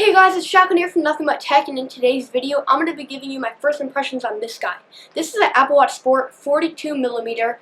Hey guys, it's Shotgun here from Nothing But Tech, and in today's video, I'm going to be giving you my first impressions on this guy. This is an Apple Watch Sport 42mm,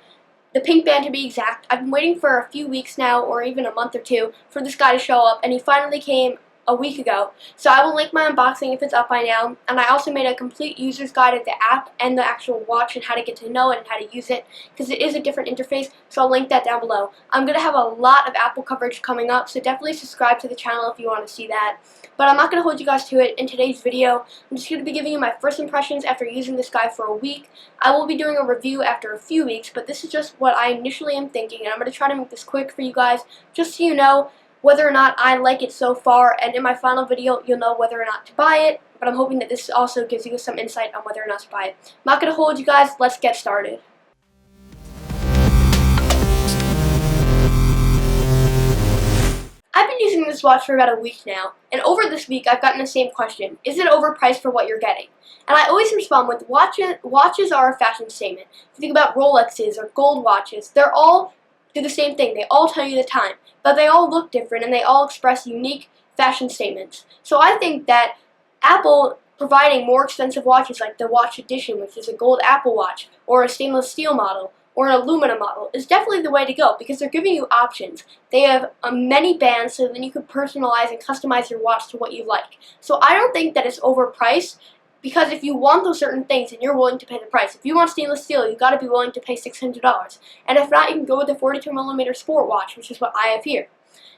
the pink band to be exact. I've been waiting for a few weeks now, or even a month or two, for this guy to show up, and he finally came a week ago. So I will link my unboxing if it's up by now, and I also made a complete user's guide of the app and the actual watch and how to get to know it and how to use it, because it is a different interface, so I'll link that down below. I'm going to have a lot of Apple coverage coming up, so definitely subscribe to the channel if you want to see that. But I'm not going to hold you guys to it. In today's video, I'm just going to be giving you my first impressions after using this guy for a week. I will be doing a review after a few weeks, but this is just what I initially am thinking, and I'm going to try to make this quick for you guys, just so you know whether or not I like it so far, and in my final video, you'll know whether or not to buy it, but I'm hoping that this also gives you some insight on whether or not to buy it. I'm not going to hold you guys. Let's get started. I've been using this watch for about a week now, and over this week I've gotten the same question: is it overpriced for what you're getting? And I always respond with watches are a fashion statement. If you think about Rolexes or gold watches, they're all do the same thing. They all tell you the time, but they all look different and they all express unique fashion statements. So I think that Apple providing more expensive watches like the Watch Edition, which is a gold Apple Watch, or a stainless steel model, or an aluminum model, is definitely the way to go, because they're giving you options. They have many bands, so then you can personalize and customize your watch to what you like. So I don't think that it's overpriced, because if you want those certain things and you're willing to pay the price, if you want stainless steel, you've got to be willing to pay $600. And if not, you can go with the 42mm Sport watch, which is what I have here.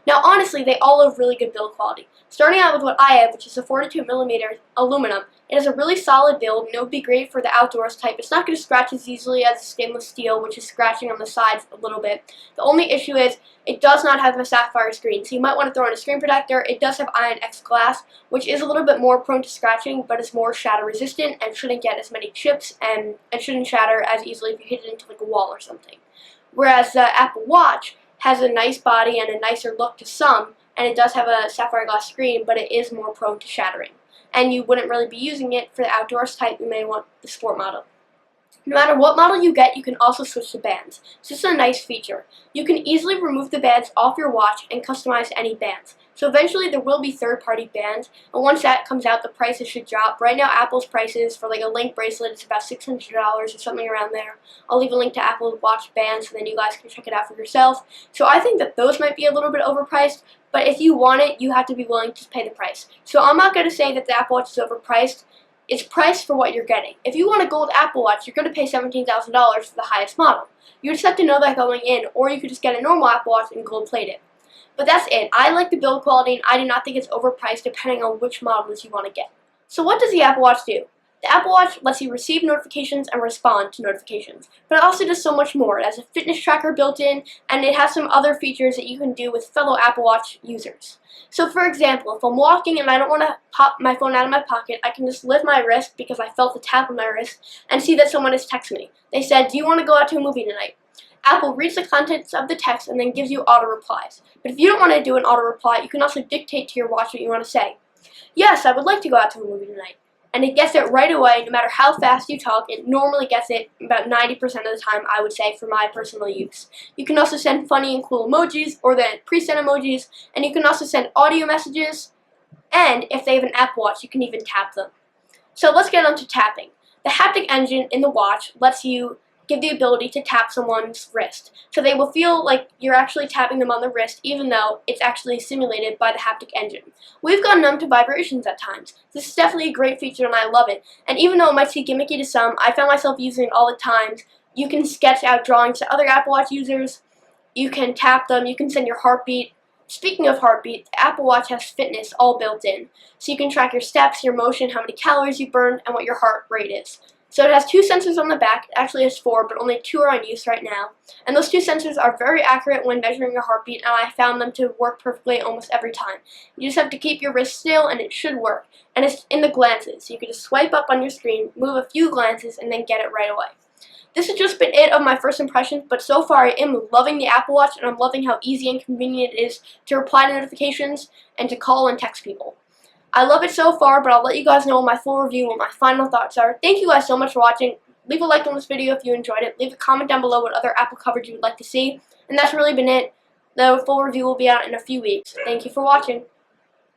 Now, honestly, they all have really good build quality. Starting out with what I have, which is a 42mm aluminum, it has a really solid build, and it would be great for the outdoors type. It's not going to scratch as easily as stainless steel, which is scratching on the sides a little bit. The only issue is it does not have a sapphire screen, so you might want to throw in a screen protector. It does have INX glass, which is a little bit more prone to scratching, but is more shatter resistant and shouldn't get as many chips, and it shouldn't shatter as easily if you hit it into like a wall or something. Whereas the Apple Watch has a nice body and a nicer look to some, and it does have a sapphire glass screen, but it is more prone to shattering. And you wouldn't really be using it for the outdoors type. You may want the sport model. No matter what model you get, you can also switch the bands. So this is a nice feature. You can easily remove the bands off your watch and customize any bands. So eventually there will be third-party bands, and once that comes out, the prices should drop. Right now, Apple's prices for like a Link bracelet is about $600 or something around there. I'll leave a link to Apple Watch bands, so then you guys can check it out for yourself. So I think that those might be a little bit overpriced, but if you want it, you have to be willing to pay the price. So I'm not going to say that the Apple Watch is overpriced. It's priced for what you're getting. If you want a gold Apple Watch, you're going to pay $17,000 for the highest model. You just have to know that going in, or you could just get a normal Apple Watch and gold plate it. But that's it. I like the build quality, and I do not think it's overpriced depending on which models you want to get. So what does the Apple Watch do? The Apple Watch lets you receive notifications and respond to notifications, but it also does so much more. It has a fitness tracker built in, and it has some other features that you can do with fellow Apple Watch users. So for example, if I'm walking and I don't want to pop my phone out of my pocket, I can just lift my wrist because I felt the tap on my wrist and see that someone has texted me. They said, "Do you want to go out to a movie tonight?" Apple reads the contents of the text and then gives you auto replies. But if you don't want to do an auto reply, you can also dictate to your watch what you want to say. "Yes, I would like to go out to a movie tonight." And it gets it right away. No matter how fast you talk, it normally gets it about 90% of the time, I would say, for my personal use. You can also send funny and cool emojis, or the preset emojis, and you can also send audio messages, and if they have an Apple Watch, you can even tap them. So let's get on to tapping. The haptic engine in the watch lets you give the ability to tap someone's wrist. So they will feel like you're actually tapping them on the wrist, even though it's actually simulated by the haptic engine. We've gone numb to vibrations at times. This is definitely a great feature, and I love it. And even though it might seem gimmicky to some, I found myself using it all the time. You can sketch out drawings to other Apple Watch users. You can tap them. You can send your heartbeat. Speaking of heartbeat, the Apple Watch has fitness all built in. So you can track your steps, your motion, how many calories you burned, and what your heart rate is. So it has 2 sensors on the back. It actually has 4, but only 2 are in use right now. And those 2 sensors are very accurate when measuring your heartbeat, and I found them to work perfectly almost every time. You just have to keep your wrist still, and it should work. And it's in the glances. So you can just swipe up on your screen, move a few glances, and then get it right away. This has just been it of my first impressions, but so far I am loving the Apple Watch, and I'm loving how easy and convenient it is to reply to notifications and to call and text people. I love it so far, but I'll let you guys know my full review, what my final thoughts are. Thank you guys so much for watching. Leave a like on this video if you enjoyed it. Leave a comment down below what other Apple coverage you would like to see. And that's really been it. The full review will be out in a few weeks. Thank you for watching.